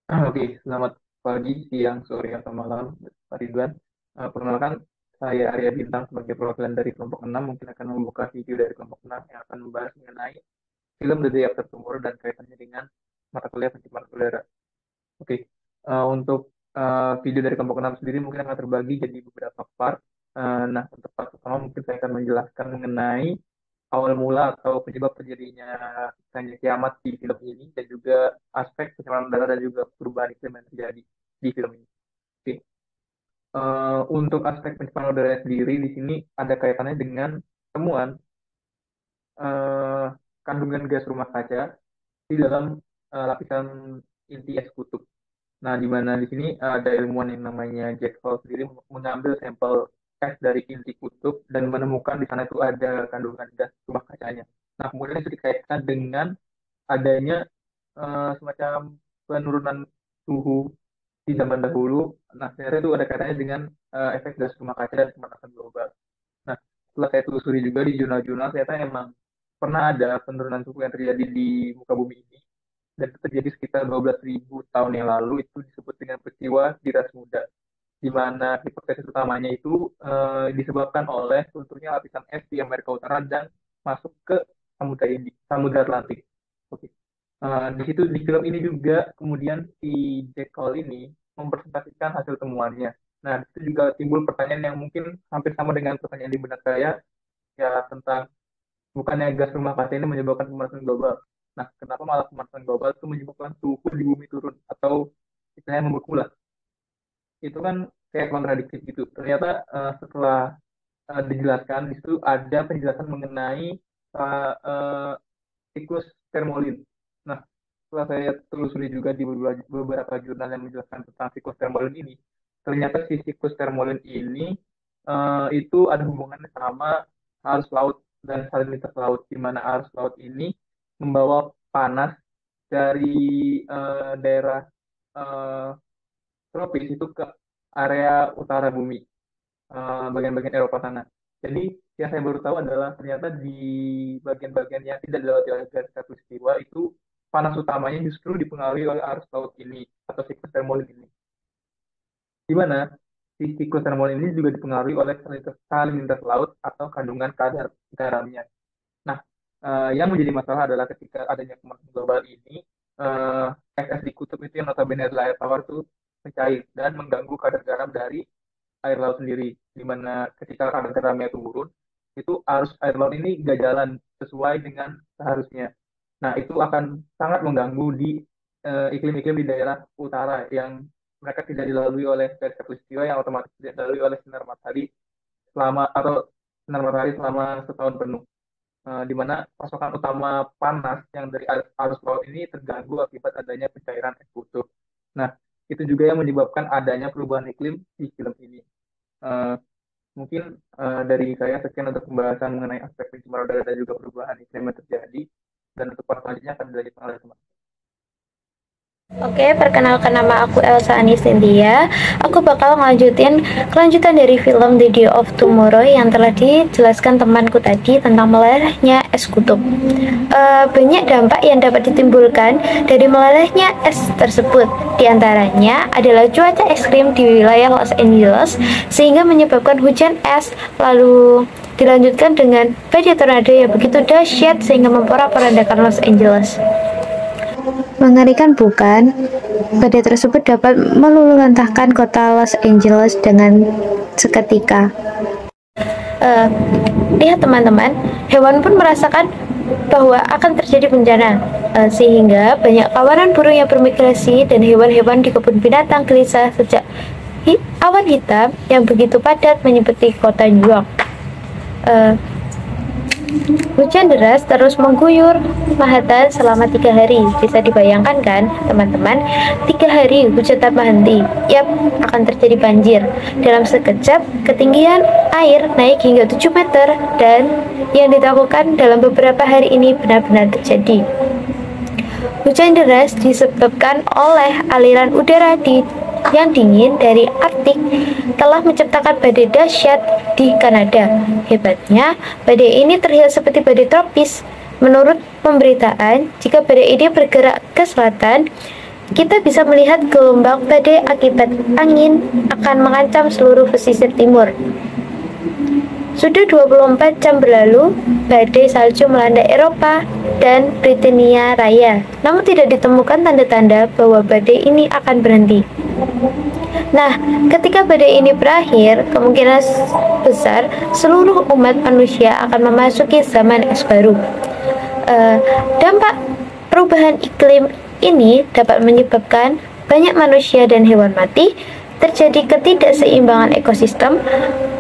Oke, selamat pagi, siang, sore, atau malam, Pak Ridwan. Perkenalkan, saya Arya Bintang sebagai perwakilan dari kelompok 6 mungkin akan membuka video dari kelompok 6 yang akan membahas mengenai film The Day After Tomorrow dan kaitannya dengan mata kuliah pencemaran udara. Oke, untuk video dari kelompok 6 sendiri mungkin akan terbagi jadi beberapa part. Nah, untuk part pertama mungkin saya akan menjelaskan mengenai awal mula atau penyebab terjadinya tanya kiamat di film ini dan juga aspek pencemaran udara dan juga perubahan iklim yang terjadi di film ini. Oke. Untuk aspek pencemaran udara sendiri di sini ada kaitannya dengan temuan eh, kandungan gas rumah kaca di dalam lapisan inti es kutub. Nah, di mana di sini ada ilmuwan yang namanya Jack Hall sendiri mengambil sampel es dari inti kutub dan menemukan di sana itu ada kandungan gas rumah kacanya. Nah, kemudian itu dikaitkan dengan adanya semacam penurunan suhu di zaman dahulu. Nah, ternyata itu ada kaitannya dengan efek gas rumah kaca dan pemanasan global. Nah, setelah saya telusuri juga di jurnal-jurnal, ternyata emang pernah ada penurunan suhu yang terjadi di muka bumi ini dan itu terjadi sekitar 12.000 tahun yang lalu. Itu disebut dengan peristiwa Diras Muda, di mana hipotesis utamanya itu disebabkan oleh runtuhnya lapisan es di Amerika Utara dan masuk ke Samudra Atlantik. Oke. Di situ di film ini juga kemudian si Jack Cole ini mempresentasikan hasil temuannya. Nah, itu juga timbul pertanyaan yang mungkin hampir sama dengan pertanyaan di benak saya, ya tentang bukannya gas rumah kaca ini menyebabkan pemanasan global. Nah, kenapa malah pemanasan global itu menyebabkan suhu di bumi turun atau istilahnya membeku lah. Itu kan kayak kontradiktif gitu. Ternyata setelah dijelaskan di situ ada penjelasan mengenai uh, siklus termolin. Nah, setelah saya telusuri juga di beberapa jurnal yang menjelaskan tentang siklus termolin ini, ternyata si siklus termolin ini itu ada hubungannya sama arus laut dan salinitas laut, di mana arus laut ini membawa panas dari daerah eh, tropis itu ke area utara bumi, bagian-bagian Eropa sana. Jadi yang saya baru tahu adalah ternyata di bagian-bagian yang tidak dilewati oleh garis khatulistiwa itu panas utamanya justru dipengaruhi oleh arus laut ini atau siklus termolin ini. Di mana si siklus termolin ini juga dipengaruhi oleh salinitas laut atau kandungan kadar garamnya. Nah, yang menjadi masalah adalah ketika adanya pemanasan global ini, eh, es di kutub itu yang notabene adalah air tawar itu mencair dan mengganggu kadar garam dari air laut sendiri, di mana ketika kadar garamnya turun, itu arus air laut ini gak jalan sesuai dengan seharusnya. Nah, itu akan sangat mengganggu di iklim-iklim di daerah utara yang mereka tidak dilalui oleh garis khatulistiwa yang otomatis tidak dilalui oleh sinar matahari selama atau sinar matahari selama setahun penuh. Di mana pasokan utama panas yang dari arus laut ini terganggu akibat adanya pencairan es kutub. Nah, itu juga yang menyebabkan adanya perubahan iklim di film ini. Eh, Mungkin dari saya sekian untuk pembahasan mengenai aspek pencemaran udara dan juga perubahan iklim yang terjadi. Dan untuk part selanjutnya akan dilanjutkan oleh teman. Oke, perkenalkan nama aku Elsa Anisintia. Aku bakal ngelanjutin kelanjutan dari film The Day of Tomorrow yang telah dijelaskan temanku tadi tentang melelehnya es kutub. Banyak dampak yang dapat ditimbulkan dari melelehnya es tersebut. Di antaranya adalah cuaca ekstrim di wilayah Los Angeles sehingga menyebabkan hujan es, lalu dilanjutkan dengan badai tornado yang begitu dahsyat sehingga memporak-porandakan Los Angeles. Mengerikan bukan? Badai tersebut dapat meluluhlantahkan kota Los Angeles dengan seketika. Uh, Lihat teman-teman, hewan pun merasakan bahwa akan terjadi bencana, sehingga banyak kawanan burung yang bermigrasi dan hewan-hewan di kebun binatang gelisah sejak awan hitam yang begitu padat menyelimuti kota New York. Hujan deras terus mengguyur Manhattan selama 3 hari. Bisa dibayangkan kan, teman-teman? 3 hari hujan tanpa henti. Yap, akan terjadi banjir. Dalam sekejap, ketinggian air naik hingga 7 meter dan yang ditakukan dalam beberapa hari ini benar-benar terjadi. Hujan deras disebabkan oleh aliran udara yang dingin dari Arktik telah menciptakan badai dahsyat di Kanada. Hebatnya, badai ini terlihat seperti badai tropis. Menurut pemberitaan, jika badai ini bergerak ke selatan, kita bisa melihat gelombang badai akibat angin akan mengancam seluruh pesisir timur. Sudah 24 jam berlalu, badai salju melanda Eropa dan Britania Raya. Namun tidak ditemukan tanda-tanda bahwa badai ini akan berhenti. Nah, ketika badai ini berakhir, kemungkinan besar seluruh umat manusia akan memasuki zaman es baru. Dampak perubahan iklim ini dapat menyebabkan banyak manusia dan hewan mati, terjadi ketidakseimbangan ekosistem,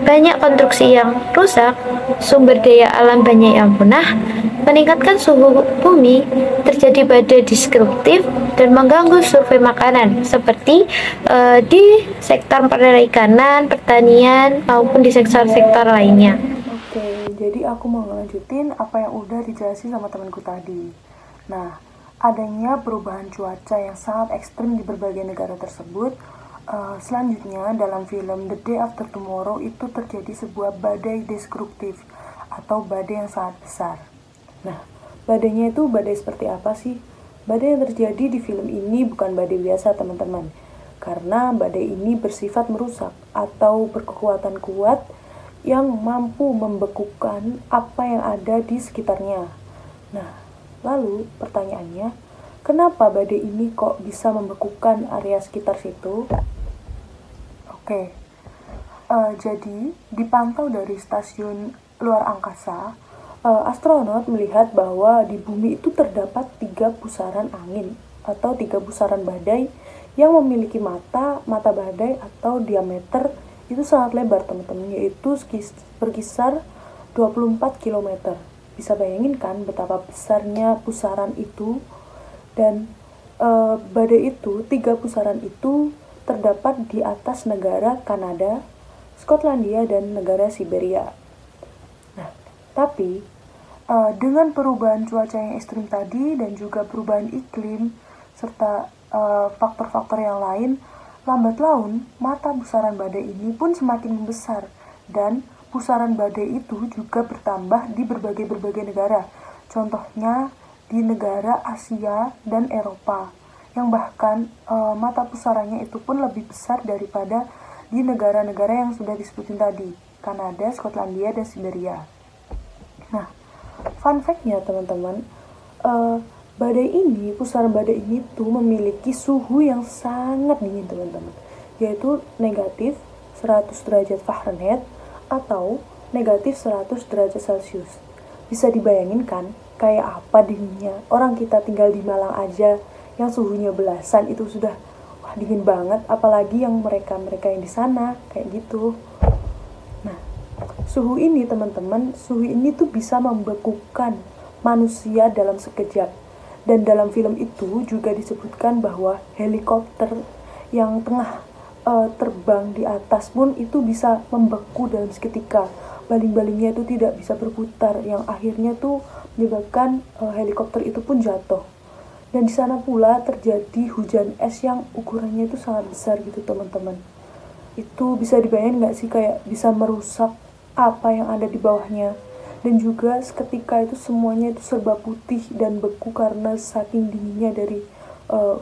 banyak konstruksi yang rusak, sumber daya alam banyak yang punah, meningkatkan suhu bumi, terjadi badai destruktif, dan mengganggu survei makanan seperti di sektor perikanan, pertanian, maupun di sektor-sektor lainnya. Oke, jadi aku mau ngelanjutin apa yang udah dijelasin sama temanku tadi. Nah, adanya perubahan cuaca yang sangat ekstrim di berbagai negara tersebut. Selanjutnya, dalam film The Day After Tomorrow itu terjadi sebuah badai destruktif atau badai yang sangat besar. Nah, badainya itu badai seperti apa sih? Badai yang terjadi di film ini bukan badai biasa, teman-teman. Karena badai ini bersifat merusak atau berkekuatan kuat yang mampu membekukan apa yang ada di sekitarnya. Nah, lalu pertanyaannya, kenapa badai ini kok bisa membekukan area sekitar situ? Oke, jadi dipantau dari stasiun luar angkasa, astronot melihat bahwa di bumi itu terdapat 3 pusaran angin atau 3 pusaran badai yang memiliki mata badai atau diameter itu sangat lebar, teman-teman, yaitu berkisar 24 km. Bisa bayangin kan betapa besarnya pusaran itu. Dan badai itu, 3 pusaran itu terdapat di atas negara Kanada, Skotlandia, dan negara Siberia. Nah, tapi dengan perubahan cuaca yang ekstrim tadi dan juga perubahan iklim serta faktor-faktor yang lain, lambat laun mata pusaran badai ini pun semakin membesar dan pusaran badai itu juga bertambah di berbagai negara. Contohnya di negara Asia dan Eropa, yang bahkan mata pusarannya itu pun lebih besar daripada di negara-negara yang sudah disebutin tadi, Kanada, Skotlandia, dan Siberia. Nah, fun fact-nya teman-teman, pusaran badai ini tuh memiliki suhu yang sangat dingin, teman-teman, yaitu negatif 100 derajat Fahrenheit atau negatif 100 derajat Celcius. Bisa dibayangin kan kayak apa dinginnya? Orang kita tinggal di Malang aja yang suhunya belasan itu sudah wah dingin banget, apalagi yang mereka yang di sana kayak gitu. Nah, suhu ini teman-teman, suhu ini tuh bisa membekukan manusia dalam sekejap. Dan dalam film itu juga disebutkan bahwa helikopter yang tengah terbang di atas pun itu bisa membeku dalam seketika. Baling-balingnya itu tidak bisa berputar, yang akhirnya tuh menyebabkan helikopter itu pun jatuh. Dan di sana pula terjadi hujan es yang ukurannya itu sangat besar gitu, teman-teman. Itu bisa dibayangin nggak sih, kayak bisa merusak apa yang ada di bawahnya. Dan juga seketika itu semuanya itu serba putih dan beku karena saking dinginnya dari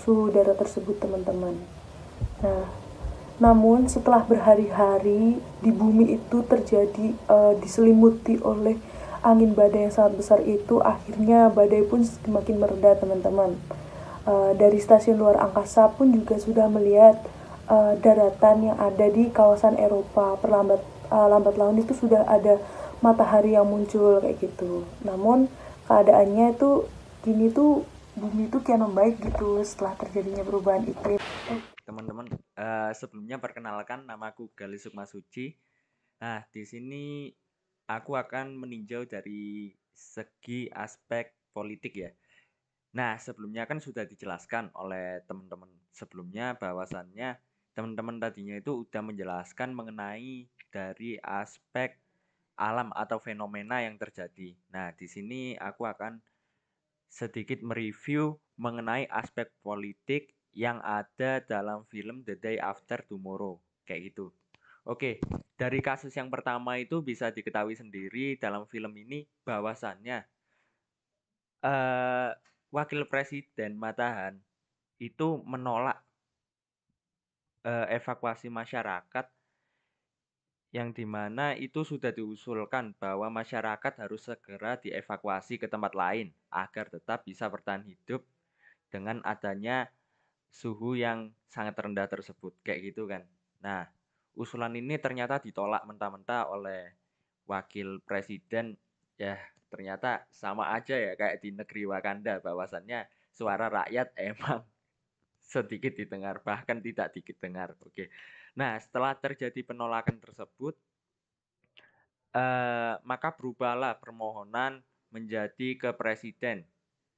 suhu udara tersebut, teman-teman. Nah, namun setelah berhari-hari di bumi itu terjadi diselimuti oleh angin badai yang sangat besar itu, akhirnya badai pun semakin mereda, teman-teman. Dari stasiun luar angkasa pun juga sudah melihat daratan yang ada di kawasan Eropa. Lambat laun itu sudah ada matahari yang muncul kayak gitu. Namun keadaannya itu gini tuh, bumi tuh kian membaik gitu setelah terjadinya perubahan iklim. Teman-teman, sebelumnya perkenalkan, namaku Gali Sukmasuci. Nah, di sini aku akan meninjau dari segi aspek politik ya. Nah, sebelumnya kan sudah dijelaskan oleh teman-teman sebelumnya bahwasannya teman-teman tadinya itu udah menjelaskan mengenai dari aspek alam atau fenomena yang terjadi. Nah, di sini aku akan sedikit mereview mengenai aspek politik yang ada dalam film The Day After Tomorrow. Kayak gitu. Oke, dari kasus yang pertama itu bisa diketahui sendiri dalam film ini bahwasannya wakil presiden Matahan itu menolak evakuasi masyarakat yang dimana itu sudah diusulkan bahwa masyarakat harus segera dievakuasi ke tempat lain agar tetap bisa bertahan hidup dengan adanya suhu yang sangat rendah tersebut, kayak gitu kan. Nah, usulan ini ternyata ditolak mentah-mentah oleh wakil presiden. Ya, ternyata sama aja ya kayak di negeri Wakanda, bahwasannya suara rakyat emang sedikit didengar, bahkan tidak didengar. Oke. Nah, setelah terjadi penolakan tersebut, maka berubahlah permohonan menjadi ke presiden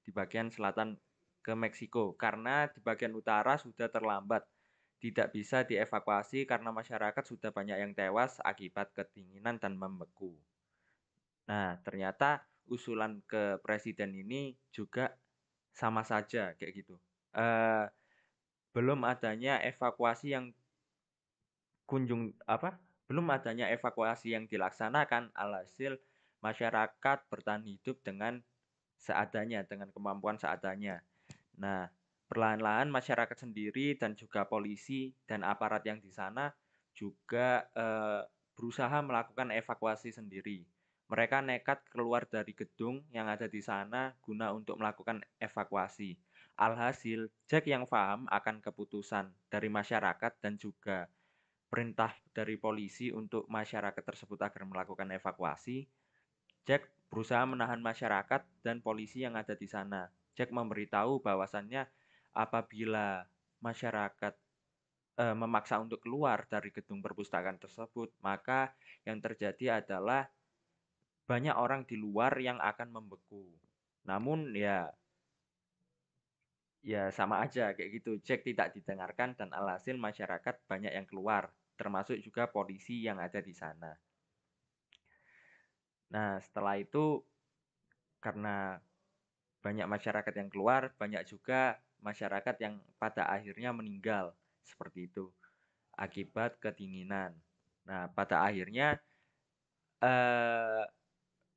di bagian selatan ke Meksiko karena di bagian utara sudah terlambat. Tidak bisa dievakuasi karena masyarakat sudah banyak yang tewas akibat kedinginan dan membeku. Nah, ternyata usulan ke presiden ini juga sama saja kayak gitu. Eh, belum adanya evakuasi yang kunjung apa? Belum adanya evakuasi yang dilaksanakan, alhasil masyarakat bertahan hidup dengan seadanya, dengan kemampuan seadanya. Nah, perlahan-lahan masyarakat sendiri dan juga polisi dan aparat yang di sana juga berusaha melakukan evakuasi sendiri. Mereka nekat keluar dari gedung yang ada di sana guna untuk melakukan evakuasi. Alhasil, Jack yang paham akan keputusan dari masyarakat dan juga perintah dari polisi untuk masyarakat tersebut agar melakukan evakuasi, Jack berusaha menahan masyarakat dan polisi yang ada di sana. Jack memberitahu bahwasannya apabila masyarakat memaksa untuk keluar dari gedung perpustakaan tersebut, maka yang terjadi adalah banyak orang di luar yang akan membeku. Namun ya sama aja kayak gitu. Jack tidak didengarkan dan alhasil masyarakat banyak yang keluar, termasuk juga polisi yang ada di sana. Nah, setelah itu karena banyak masyarakat yang keluar, banyak juga masyarakat yang pada akhirnya meninggal seperti itu akibat kedinginan. Nah, pada akhirnya eh,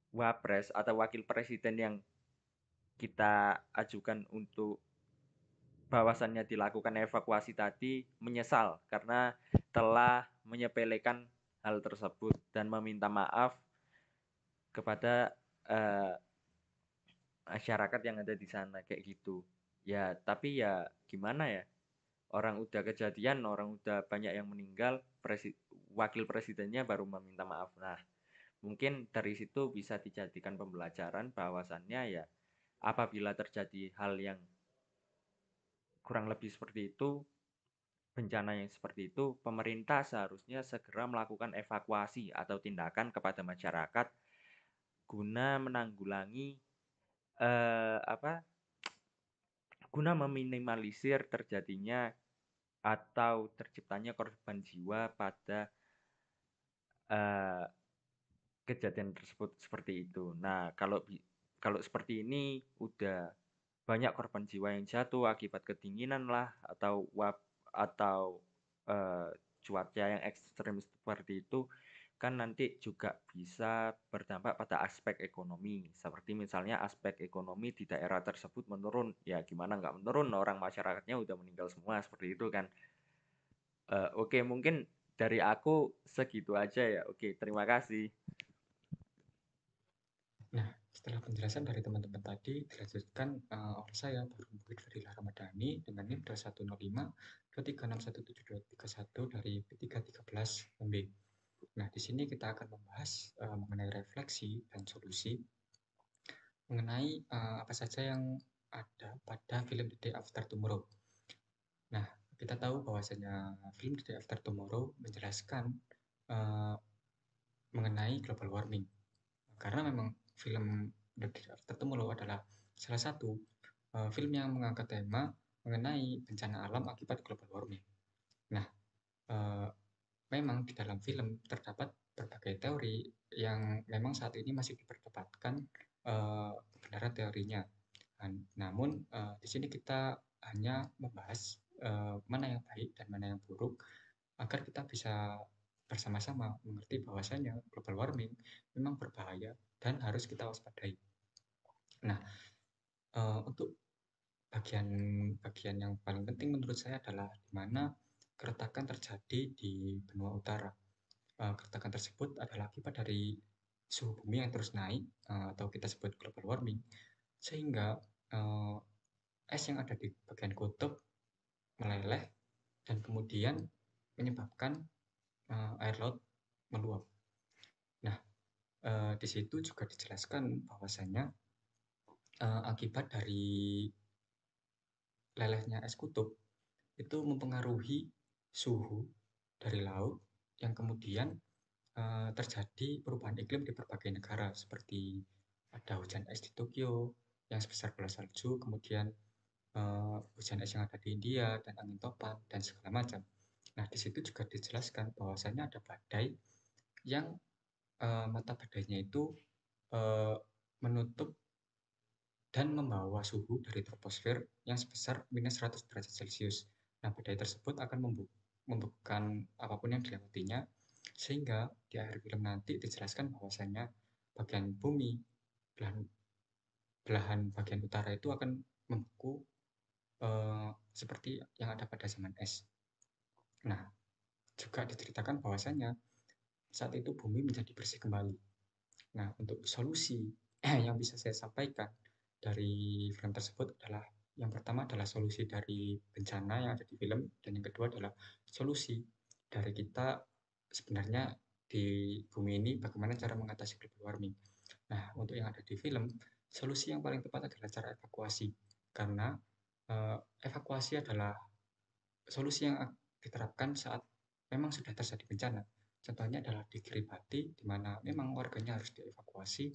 Wapres atau wakil presiden yang kita ajukan untuk bahwasannya dilakukan evakuasi tadi menyesal karena telah menyepelekan hal tersebut dan meminta maaf kepada eh, masyarakat yang ada di sana kayak gitu. Ya, tapi ya gimana ya? Orang udah kejadian, orang udah banyak yang meninggal, wakil presidennya baru meminta maaf. Nah, mungkin dari situ bisa dijadikan pembelajaran bahwasannya ya apabila terjadi hal yang kurang lebih seperti itu, bencana yang seperti itu, pemerintah seharusnya segera melakukan evakuasi atau tindakan kepada masyarakat guna menanggulangi apa? Guna meminimalisir terjadinya atau terciptanya korban jiwa pada eh, kejadian tersebut seperti itu. Nah, kalau seperti ini udah banyak korban jiwa yang jatuh akibat kedinginan lah atau eh, cuaca yang ekstrim seperti itu kan nanti juga bisa berdampak pada aspek ekonomi. Seperti misalnya aspek ekonomi di daerah tersebut menurun. Ya gimana nggak menurun, orang masyarakatnya udah meninggal semua seperti itu kan. Oke, mungkin dari aku segitu aja ya. Oke, terima kasih. Nah, setelah penjelasan dari teman-teman tadi, dilanjutkan oleh saya, Baru Muhammad Fadilah Ramadhani, dengan NIM 2105 2361731 dari P313 MB. Nah, di sini kita akan membahas mengenai refleksi dan solusi mengenai apa saja yang ada pada film The Day After Tomorrow. Nah, kita tahu bahwasanya film The Day After Tomorrow menjelaskan uh, mengenai global warming. Karena memang film The Day After Tomorrow adalah salah satu film yang mengangkat tema mengenai bencana alam akibat global warming. Nah, memang di dalam film terdapat berbagai teori yang memang saat ini masih diperdebatkan kebenaran teorinya. Namun di sini kita hanya membahas mana yang baik dan mana yang buruk agar kita bisa bersama-sama mengerti bahwasanya global warming memang berbahaya dan harus kita waspadai. Nah, untuk bagian yang paling penting menurut saya adalah di mana keretakan terjadi di benua utara. Keretakan tersebut adalah akibat dari suhu bumi yang terus naik atau kita sebut global warming, sehingga es yang ada di bagian kutub meleleh dan kemudian menyebabkan air laut meluap. Nah, di situ juga dijelaskan bahwasanya akibat dari lelehnya es kutub itu mempengaruhi suhu dari laut yang kemudian terjadi perubahan iklim di berbagai negara, seperti ada hujan es di Tokyo yang sebesar bola salju, kemudian hujan es yang ada di India dan angin topan dan segala macam. Nah, di situ juga dijelaskan bahwasanya ada badai yang mata badainya itu menutup dan membawa suhu dari troposfer yang sebesar minus 100 derajat Celcius. Nah, badai tersebut akan membubuhkan apapun yang dilewatinya, sehingga di akhir film nanti dijelaskan bahwasanya bagian bumi, belahan bagian utara itu akan membeku seperti yang ada pada zaman es. Nah, juga diceritakan bahwasanya saat itu bumi menjadi bersih kembali. Nah, untuk solusi yang bisa saya sampaikan dari film tersebut adalah yang pertama adalah solusi dari bencana yang ada di film, dan yang kedua adalah solusi dari kita sebenarnya di bumi ini bagaimana cara mengatasi global warming. Nah, untuk yang ada di film, solusi yang paling tepat adalah cara evakuasi, karena evakuasi adalah solusi yang diterapkan saat memang sudah terjadi bencana. Contohnya adalah di Kiribati, di mana memang warganya harus dievakuasi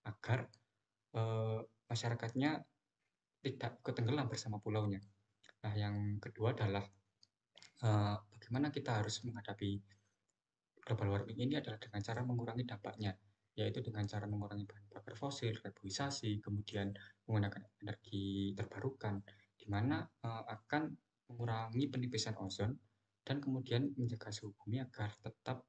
agar masyarakatnya tidak tenggelam bersama pulaunya. Nah, yang kedua adalah bagaimana kita harus menghadapi global warming ini adalah dengan cara mengurangi dampaknya, yaitu dengan cara mengurangi bahan bakar fosil, reboisasi, kemudian menggunakan energi terbarukan, di mana akan mengurangi penipisan ozon dan kemudian menjaga suhu bumi agar tetap